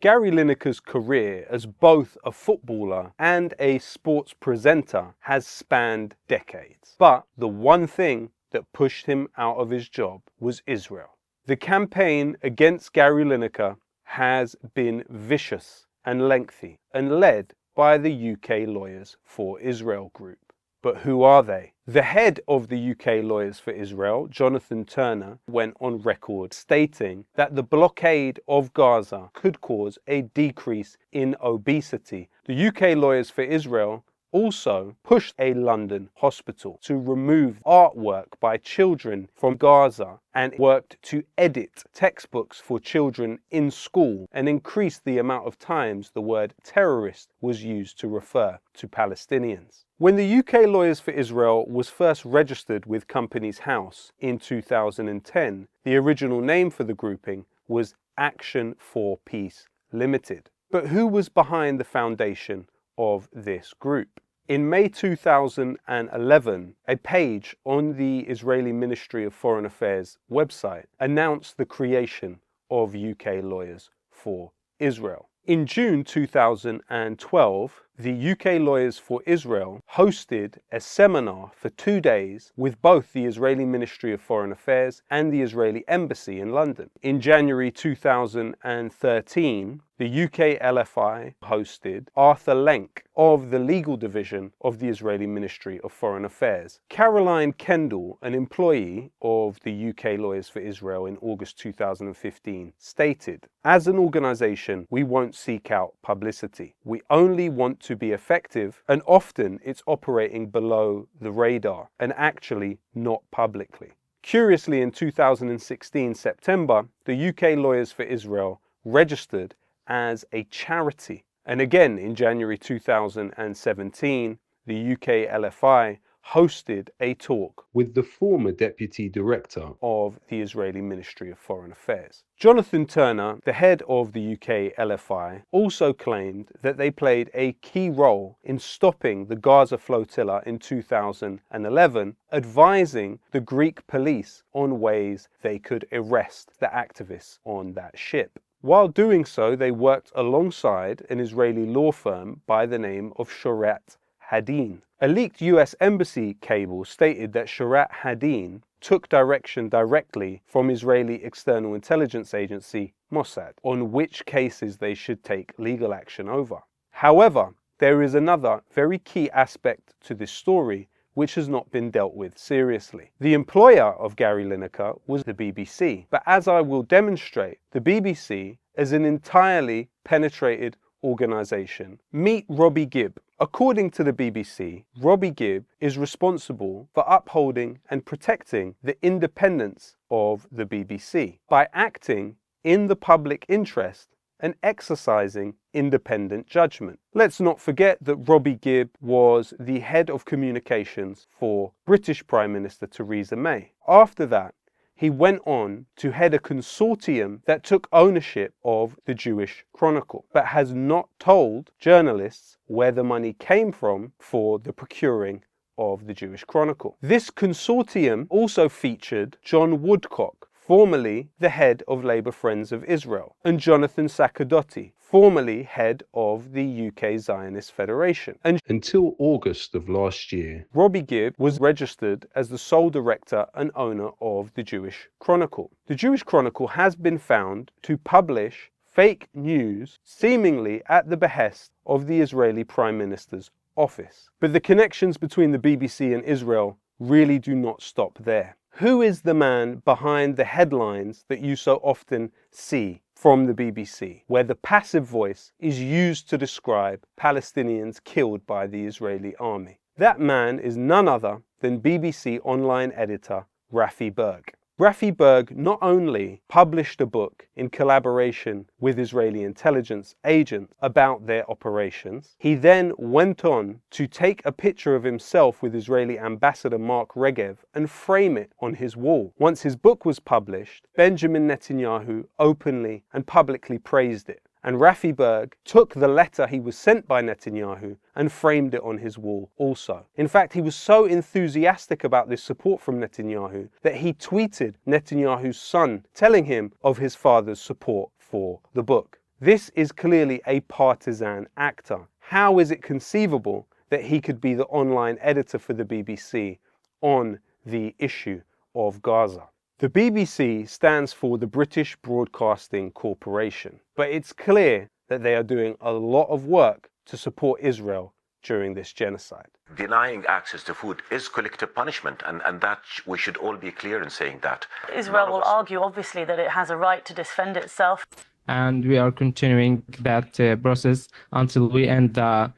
Gary Lineker's career as both a footballer and a sports presenter has spanned decades. But the one thing that pushed him out of his job was Israel. The campaign against Gary Lineker has been vicious and lengthy and led by the UK Lawyers for Israel group. But who are they? The head of the UK Lawyers for Israel, Jonathan Turner, went on record stating that the blockade of Gaza could cause a decrease in obesity. The UK Lawyers for Israel also pushed a London hospital to remove artwork by children from Gaza and worked to edit textbooks for children in school and increase the amount of times the word terrorist was used to refer to Palestinians. When the UK Lawyers for Israel was first registered with Companies House in 2010, the original name for the grouping was Action for Peace Limited. But who was behind the foundation of this group? In May 2011, a page on the Israeli Ministry of Foreign Affairs website announced the creation of UK Lawyers for Israel. In June 2012, the UK Lawyers for Israel hosted a seminar for 2 days with both the Israeli Ministry of Foreign Affairs and the Israeli Embassy in London. In January 2013, the UK LFI hosted Arthur Lenk of the legal division of the Israeli Ministry of Foreign Affairs. Caroline Kendall, an employee of the UK Lawyers for Israel in August 2015, stated, "As an organisation, we won't seek out publicity. We only want to be effective, and often it's operating below the radar and actually not publicly." Curiously, in 2016 September, the UK Lawyers for Israel registered as a charity. And again, in January 2017, the UK LFI hosted a talk with the former Deputy Director of the Israeli Ministry of Foreign Affairs. Jonathan Turner, the head of the UK LFI, also claimed that they played a key role in stopping the Gaza flotilla in 2011, advising the Greek police on ways they could arrest the activists on that ship. While doing so, they worked alongside an Israeli law firm by the name of Shorat Hadin. A leaked US Embassy cable stated that Shorat Hadin took direction directly from Israeli external intelligence agency Mossad on which cases they should take legal action over. However, there is another very key aspect to this story which has not been dealt with seriously. The employer of Gary Lineker was the BBC, but as I will demonstrate, the BBC is an entirely penetrated organisation. Meet Robbie Gibb. According to the BBC, Robbie Gibb is responsible for upholding and protecting the independence of the BBC by acting in the public interest and exercising independent judgment. Let's not forget that Robbie Gibb was the head of communications for British Prime Minister Theresa May. After that, he went on to head a consortium that took ownership of the Jewish Chronicle, but has not told journalists where the money came from for the procuring of the Jewish Chronicle. This consortium also featured John Woodcock, formerly the head of Labour Friends of Israel, and Jonathan Sakadotti, formerly head of the UK Zionist Federation. And until August of last year, Robbie Gibb was registered as the sole director and owner of the Jewish Chronicle. The Jewish Chronicle has been found to publish fake news, seemingly at the behest of the Israeli Prime Minister's office. But the connections between the BBC and Israel really do not stop there. Who is the man behind the headlines that you so often see from the BBC, where the passive voice is used to describe Palestinians killed by the Israeli army? That man is none other than BBC online editor Rafi Berg. Rafi Berg not only published a book in collaboration with Israeli intelligence agents about their operations, he then went on to take a picture of himself with Israeli ambassador Mark Regev and frame it on his wall. Once his book was published, Benjamin Netanyahu openly and publicly praised it. And Rafi Berg took the letter he was sent by Netanyahu and framed it on his wall also. In fact, he was so enthusiastic about this support from Netanyahu that he tweeted Netanyahu's son telling him of his father's support for the book. This is clearly a partisan actor. How is it conceivable that he could be the online editor for the BBC on the issue of Gaza? The BBC stands for the British Broadcasting Corporation, but it's clear that they are doing a lot of work to support Israel during this genocide. Denying access to food is collective punishment, and that we should all be clear in saying that. Israel will argue, obviously, that it has a right to defend itself. And we are continuing that process until we end the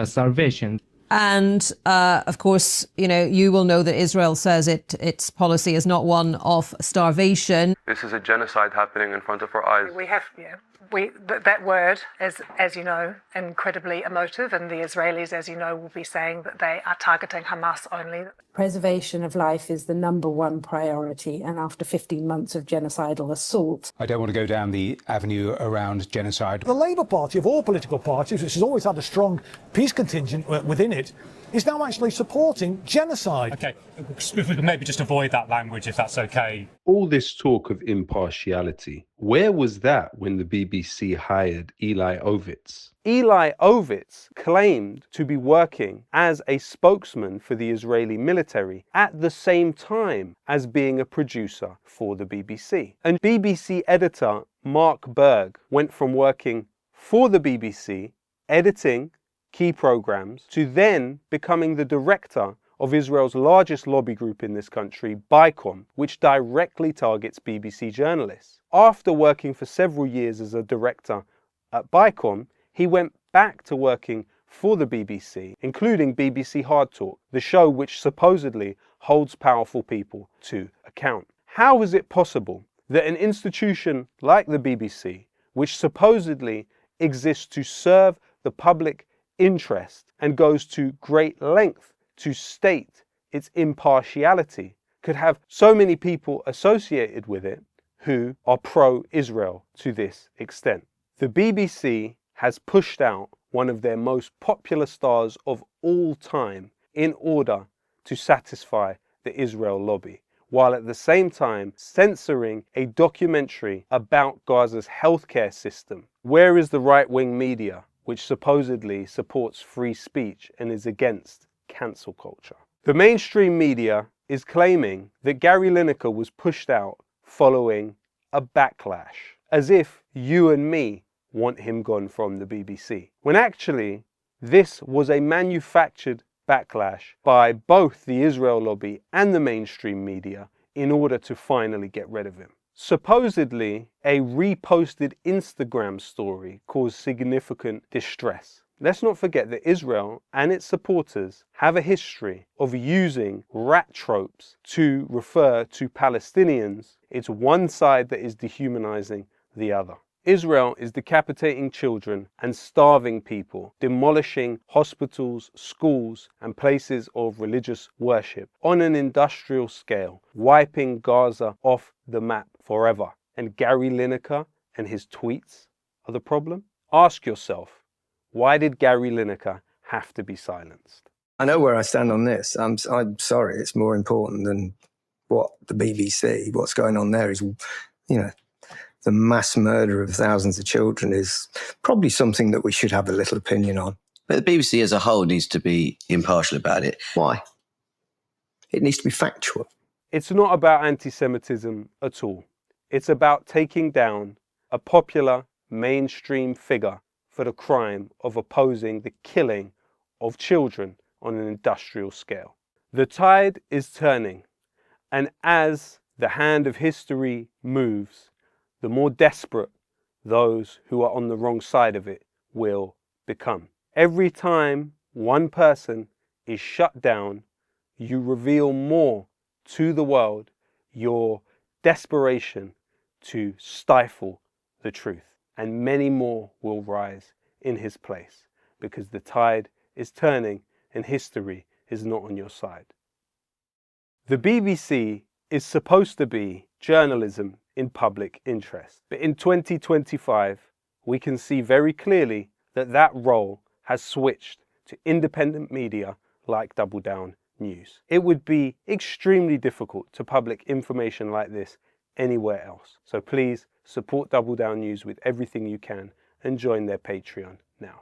starvation. And of course, you will know that Israel says its policy is not one of starvation. This is a genocide happening in front of our eyes. We have, that word is, as you know, incredibly emotive, and the Israelis, as you know, will be saying that they are targeting Hamas only. Preservation of life is the #1 priority, and after 15 months of genocidal assault. I don't want to go down the avenue around genocide. The Labour Party, of all political parties, which has always had a strong peace contingent within it, is now actually supporting genocide. OK, if we could maybe just avoid that language, if that's OK. All this talk of impartiality, where was that when the BBC hired Eli Ovitz? Eli Ovitz claimed to be working as a spokesman for the Israeli military at the same time as being a producer for the BBC. And BBC editor Mark Berg went from working for the BBC, editing key programs, to then becoming the director of Israel's largest lobby group in this country, BICOM, which directly targets BBC journalists. After working for several years as a director at BICOM, he went back to working for the BBC, including BBC Hard Talk, the show which supposedly holds powerful people to account. How is it possible that an institution like the BBC, which supposedly exists to serve the public interest and goes to great length to state its impartiality, could have so many people associated with it who are pro-Israel to this extent? The BBC has pushed out one of their most popular stars of all time in order to satisfy the Israel lobby, while at the same time censoring a documentary about Gaza's healthcare system. Where is the right-wing media, which supposedly supports free speech and is against cancel culture? The mainstream media is claiming that Gary Lineker was pushed out following a backlash, as if you and me want him gone from the BBC, when actually this was a manufactured backlash by both the Israel lobby and the mainstream media in order to finally get rid of him. Supposedly, a reposted Instagram story caused significant distress. Let's not forget that Israel and its supporters have a history of using rat tropes to refer to Palestinians. It's one side that is dehumanizing the other. Israel is decapitating children and starving people, demolishing hospitals, schools, and places of religious worship on an industrial scale, wiping Gaza off the map forever. And Gary Lineker and his tweets are the problem? Ask yourself, why did Gary Lineker have to be silenced? I know where I stand on this. I'm sorry, it's more important than what the BBC, what's going on there is, the mass murder of thousands of children is probably something that we should have a little opinion on. But the BBC as a whole needs to be impartial about it. Why? It needs to be factual. It's not about anti-Semitism at all. It's about taking down a popular mainstream figure for the crime of opposing the killing of children on an industrial scale. The tide is turning, and as the hand of history moves, the more desperate those who are on the wrong side of it will become. Every time one person is shut down, you reveal more to the world your desperation to stifle the truth. And many more will rise in his place, because the tide is turning and history is not on your side. The BBC is supposed to be journalism in public interest. But in 2025, we can see very clearly that that role has switched to independent media like Double Down News. It would be extremely difficult to publish information like this anywhere else. So please support Double Down News with everything you can and join their Patreon now.